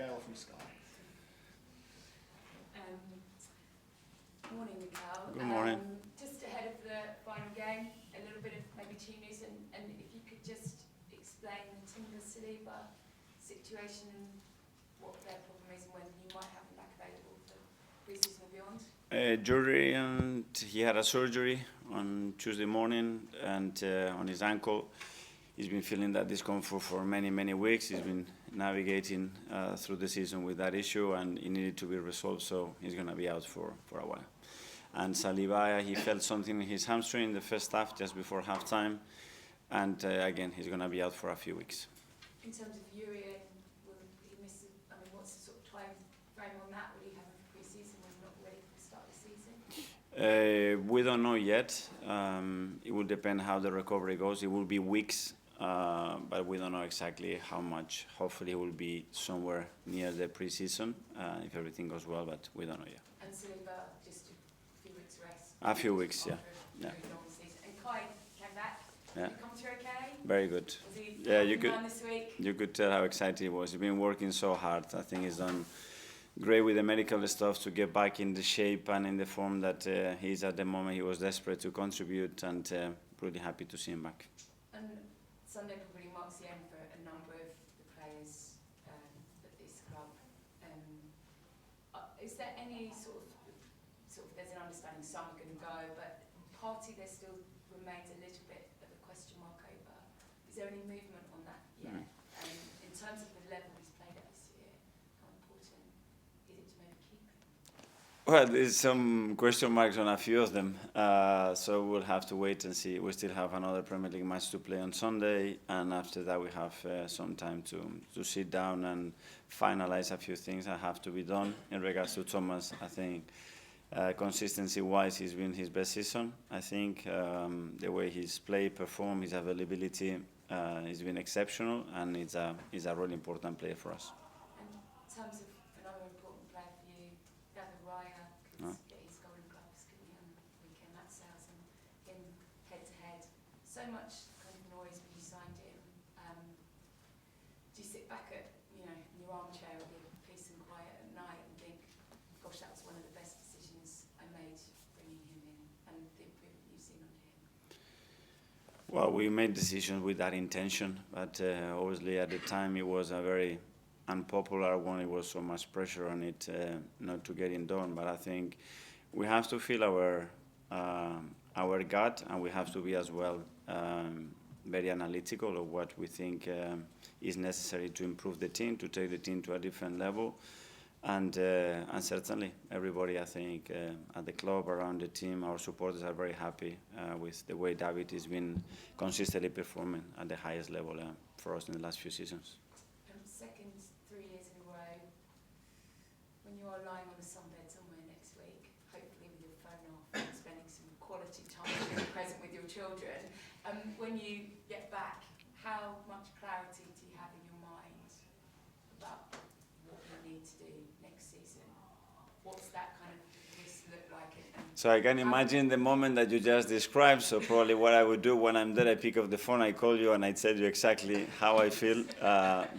Gail from Sky. Morning, Mikel. Good morning. Just ahead of the final game, a little bit of maybe team news, and if you could just explain the Tuesday and Saliba situation and what their problem is and whether you might have them back available for pre-season or beyond. Jury, and he had a surgery on Tuesday morning and on his ankle. He's been feeling that discomfort for many weeks. He's been navigating through the season with that issue, and it needed to be resolved, so he's going to be out for a while. And Saliba, he felt something in his hamstring in the first half, just before halftime, and again, he's going to be out for a few weeks. In terms of Urian, will he miss? What's the sort of time frame on that? Will he have a pre-season when he's not ready for the start of the season? We don't know yet. It will depend how the recovery goes. It will be weeks, but we don't know exactly how much. Hopefully, it will be somewhere near the pre-season if everything goes well, but we don't know yet. And Saliba, just a few weeks rest. A few weeks, yeah. And Kai came back. Yeah. Did he come through okay? Very good. Was he Yeah, this week? you could tell how excited he was. He's been working so hard. I think he's done great with the medical stuff to get back in the shape and in the form that he's at the moment. He was desperate to contribute, and really happy to see him back. And Sunday probably marks the end for a number of the players at this club. Is there any sort of there's an understanding some are going to go, but Partey there still remains a little bit of a question mark over. Is there any movement on that yet? In terms of the level he's played at this year, how important is it to maybe keep him? Well, there's some question marks on a few of them, so we'll have to wait and see. We still have another Premier League match to play on Sunday, and after that we have some time to sit down and finalize a few things that have to be done. In regards to Thomas, I think consistency-wise, he's been his best season. I think the way he's played, performed, his availability, he's been exceptional, and it's a really important player for us. And in terms of another important player for you, Raya, could get his golden gloves, couldn't he, on the weekend? That sales and him head-to-head. So much kind of noise when you signed him. Do you sit back at in your armchair with your peace and quiet at night and think, gosh, that was one of the best decisions I made bringing him in, and the improvement you've seen under him? Well, we made decisions with that intention, but obviously at the time it was a very unpopular one. It was so much pressure on it not to get it done. But I think we have to feel our gut, and we have to be as well very analytical of what we think is necessary to improve the team, to take the team to a different level. And certainly everybody, I think, at the club, around the team, our supporters are very happy with the way David has been consistently performing at the highest level for us in the last few seasons. Second 3 years in a row, when you are lying on a sunbed somewhere next week, hopefully with your phone off and spending some quality time being present with your children, when you get back, how much clarity do you have in your mind about what you need to do next season? What's that kind of list look like? So I can imagine the moment that you just described. So probably what I would do when I'm there, I pick up the phone, I call you, and I tell you exactly how I feel,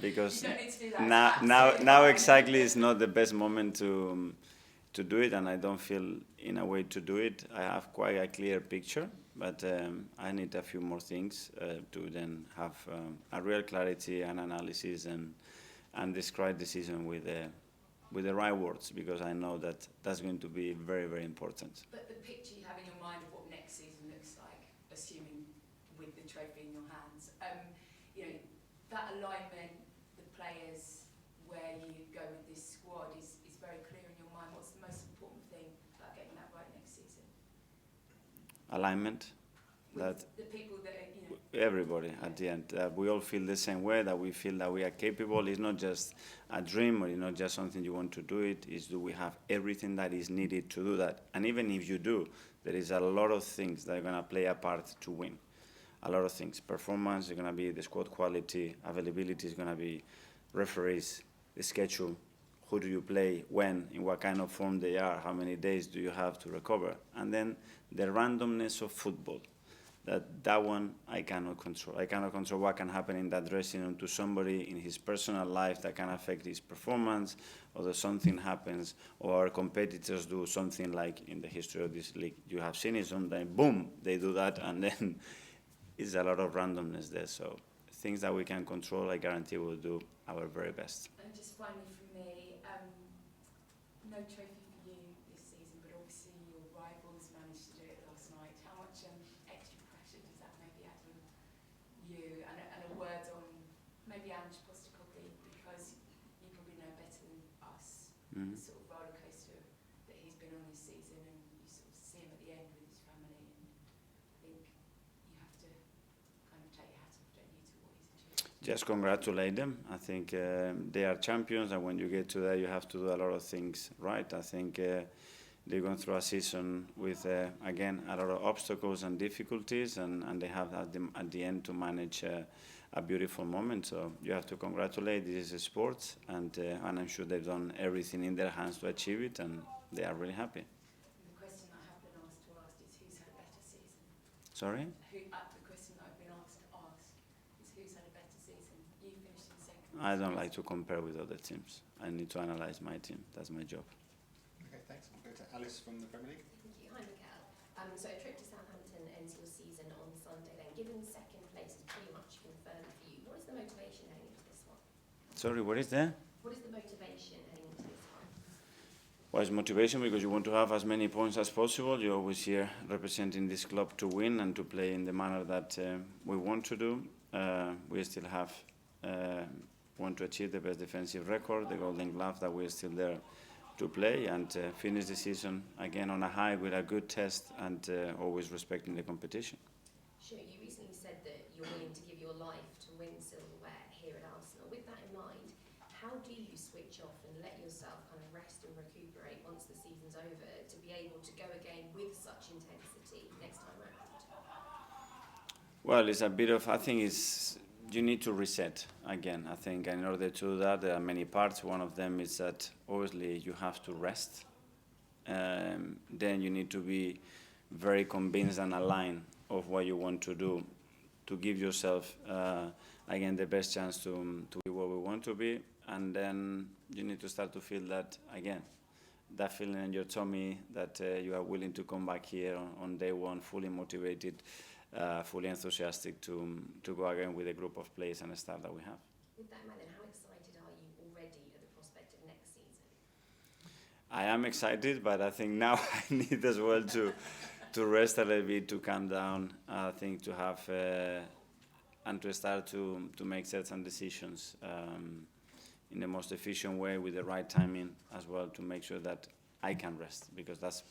because you don't need to do that. now exactly is not the best moment to do it, and I don't feel in a way to do it. I have quite a clear picture, but I need a few more things to then have a real clarity and analysis and describe the season with the right words, because I know that that's going to be very important. But the picture you have in your mind of what next season looks like, assuming with the trophy in your hands, that alignment, the players, where you go with this squad is very clear in your mind. What's the most important thing about getting that right next season? Alignment. That the people that everybody at the end, we all feel the same way, that we feel that we are capable. It's not just a dream, or it's not just something you want to do. Do we have everything that is needed to do that? And even if you do, there is a lot of things that are going to play a part to win. A lot of things. Performance is going to be the squad quality, availability is going to be referees, the schedule, who do you play, when, in what kind of form they are, how many days do you have to recover, and then the randomness of football. that one I cannot control. I cannot control what can happen in that dressing room to somebody in his personal life that can affect his performance, or that something happens, or our competitors do something like in the history of this league. You have seen it sometimes, boom, they do that, and then it's a lot of randomness there. So things that we can control, I guarantee we'll do our very best. And just finally from me, no trophy for you this season, but obviously your rivals managed to do it last night. How much extra pressure does that maybe add on you? And a word on maybe Ange probably, because you probably know better than us the sort of roller coaster that he's been on this season, and you sort of see him at the end with his family, and I think you have to kind of take your hat off, don't you, to what he's achieved? Just congratulate them. I think they are champions, and when you get to that, you have to do a lot of things right. I think they're going through a season with, again, a lot of obstacles and difficulties, and they have at the end to manage a beautiful moment. So you have to congratulate. This is a sport, and I'm sure they've done everything in their hands to achieve it, and they are really happy. The question I have been asked to ask is who's had a better season? Sorry? The question I've been asked to ask is who's had a better season? You finished in second. I don't like to compare with other teams. I need to analyze my team. That's my job. Okay, thanks. We'll go to Alice from the Premier League. Thank you. Hi, Mikel. So a trip to Southampton ends your season on Sunday then. Given second place is pretty much confirmed for you, what is the motivation heading into this one? Sorry, what is there? What is the motivation heading into this one? Well, it's motivation because you want to have as many points as possible. You're always here representing this club to win and to play in the manner that we want to do. We still have want to achieve the best defensive record, the Golden Glove, that we're still there to play and finish the season again on a high with a good test and always respecting the competition. Sure, you recently said that you're willing to give your life to win silverware here at Arsenal. With that in mind, how do you switch off and let yourself kind of rest and recuperate once the season's over to be able to go again with such intensity next time around? Well, it's a bit of, I think it's, you need to reset again. I think in order to do that, there are many parts. One of them is that obviously you have to rest. Then you need to be very convinced and aligned of what you want to do to give yourself, again, the best chance to be what we want to be. And then you need to start to feel that, again, that feeling in your tummy that you are willing to come back here on day one, fully motivated, fully enthusiastic to go again with a group of players and a staff that we have. With that in mind, then, how excited are you already at the prospect of next season? I am excited, but I think now I need as well to rest a little bit, to calm down. I think to have and to start to make certain decisions in the most efficient way with the right timing as well, to make sure that I can rest, because that's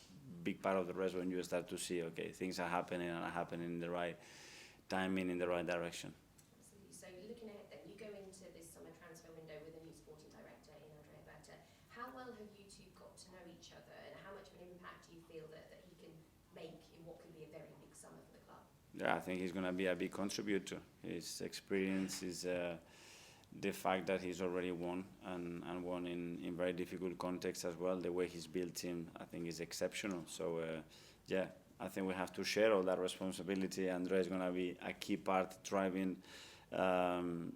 big part of the rest when you start to see, okay, things are happening and are happening in the right timing, in the right direction. Absolutely. So looking ahead then, you go into this summer transfer window with a new sporting director in Berta. How well have you two got to know each other, and how much of an impact do you feel that he can make in what can be a very big summer for the club? Yeah, I think he's going to be a big contributor. His experience is the fact that he's already won and won in very difficult contexts as well. The way he's built him, I think, is exceptional. So, yeah, I think we have to share all that responsibility. Andre is going to be a key part driving the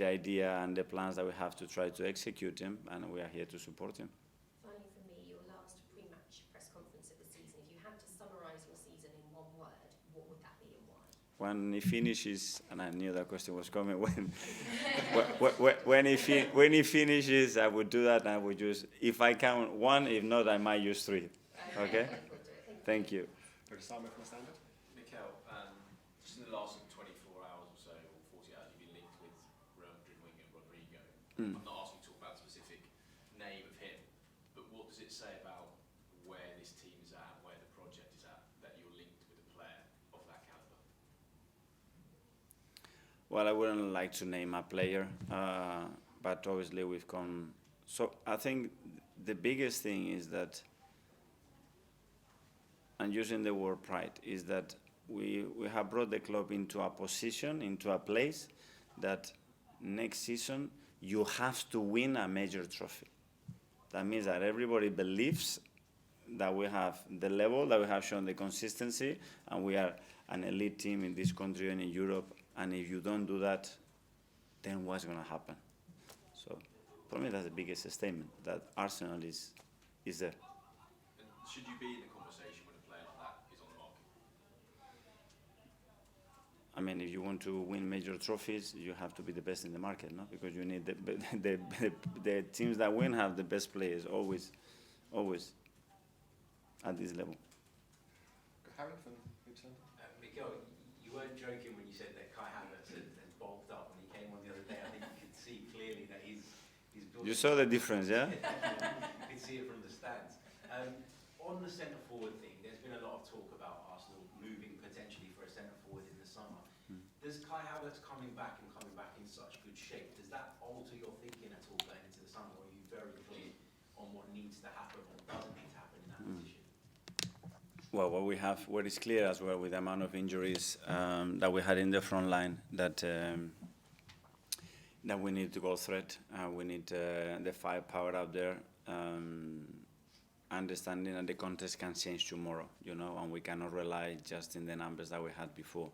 idea and the plans that we have to try to execute him, and we are here to support him. Finally, for me, your last pre-match press conference of the season, if you had to summarise your season in one word, what would that be and why? When he finishes, and I knew that question was coming, when he finishes, I would do that, and I would use, if I count one, if not, I might use three. Okay? Thank you. Dr. Simon from the Standard. Mikel, just in the last 24 hours or so, or 40 hours, you've been linked with Rodrygo and Rodrygo. I'm not asking you to talk about a specific name of him, but what does it say about where this team is at, where the project is at, that you're linked with a player of that calibre? Well, I wouldn't like to name a player, but obviously we've come. So I think the biggest thing is that, and using the word pride, is that we have brought the club into a position, into a place that next season you have to win a major trophy. That means that everybody believes that we have the level, that we have shown the consistency, and we are an elite team in this country and in Europe. And if you don't do that, then what's going to happen? So for me, that's the biggest statement, that Arsenal is there. And should you be in a conversation when a player like that is on the market? I mean, if you want to win major trophies, you have to be the best in the market, no? Because you need the teams that win have the best players, always at this level. Harry from Newcastle. Mikel, you weren't joking when you said that Kai Havertz had bulked up when he came on the other day. I think you could see clearly that he's built. You saw the difference, yeah? You could see it from the stands. On the centre-forward thing, there's been a lot of talk about Arsenal moving potentially for a centre-forward in the summer. Does Kai Havertz coming back in such good shape, does that alter your thinking at all going into the summer, or are you very clear on what needs to happen or doesn't need to happen in that position? Well, what is clear as well with the amount of injuries that we had in the front line, that we need to go threat. We need the firepower out there. Understanding that the context can change tomorrow, and we cannot rely just in the numbers that we had before.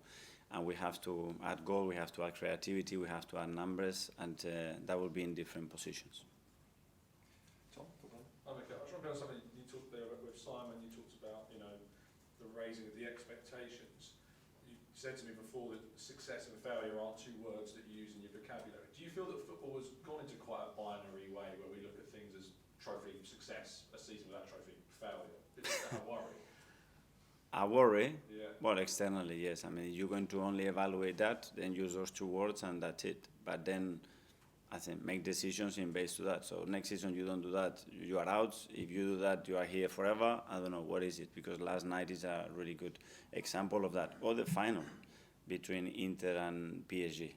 And we have to add goal, we have to add creativity, we have to add numbers, and that will be in different positions. Tom, well done. I was trying to build something you talked there with Simon. You talked about the raising of the expectations. You said to me before that success and failure aren't two words that you use in your vocabulary. Do you feel that football has gone into quite a binary way where we look at things as trophy success, a season without trophy failure? Is that a worry? A worry? Yeah. Well, externally, yes. I mean, you're going to only evaluate that, then use those two words, and that's it. But then, I think, make decisions in base to that. So next season, you don't do that, you are out. If you do that, you are here forever. I don't know, what is it? Because last night is a really good example of that. Or the final between Inter and PSG.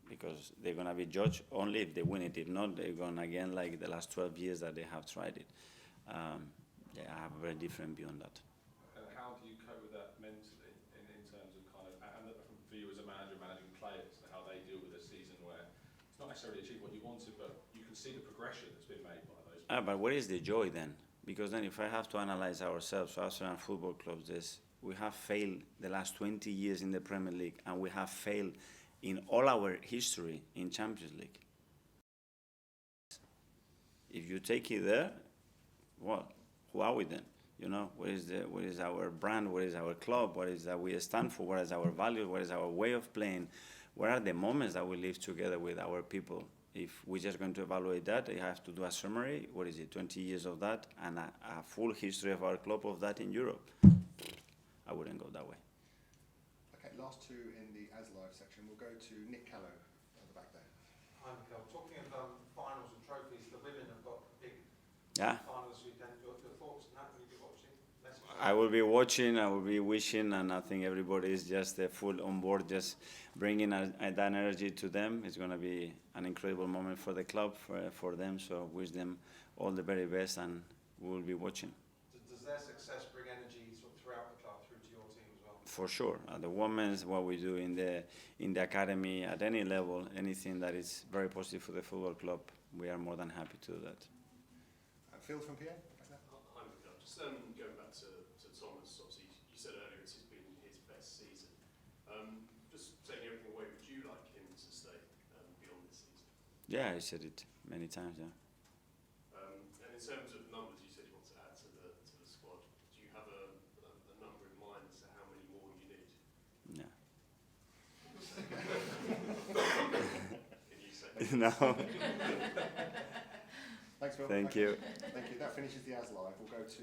Because they're going to be judged only if they win it. If not, they're going again like the last 12 years that they have tried it. Yeah, I have a very different view on that. How do you cope with that mentally in terms of and for you as a manager managing players, how they deal with a season where it's not necessarily achieved what you wanted, but you can see the progression that's been made by those players? But where is the joy then? Because then if I have to analyze ourselves, Arsenal football clubs, we have failed the last 20 years in the Premier League, and we have failed in all our history in Champions League. If you take it there, what? Who are we then? What is our brand? What is our club? What is that we stand for? What is our values? What is our way of playing? What are the moments that we live together with our people? If we're just going to evaluate that, you have to do a summary. 20 years of that, and a full history of our club of that in Europe. I wouldn't go that way. Okay, last two in the As Live section. We'll go to Nick Callow at the back there. Hi, Mikel. Talking of finals and trophies, the women have got big finals this weekend. Your thoughts on that? Will you be watching? I will be watching, I will be wishing, and I think everybody is just full on board, just bringing that energy to them. It's going to be an incredible moment for the club, for them, so wish them all the very best, and we will be watching. Does their success bring energy throughout the club, through to your team as well? For sure. The women's, what we do in the academy, at any level, anything that is very positive for the football club, we are more than happy to do that. Phil from PA? Hi, Mikel. Just going back to Thomas, obviously you said earlier it's been his best season. Just taking everything away, would you like him to stay beyond this season? Yeah, I said it many times, yeah. And in terms of numbers, you said you want to add to the squad. Do you have a number in mind as to how many more you need? No. Can you say? No. Thanks, Phil. Thank you. Thank you. That finishes the As Live. We'll go to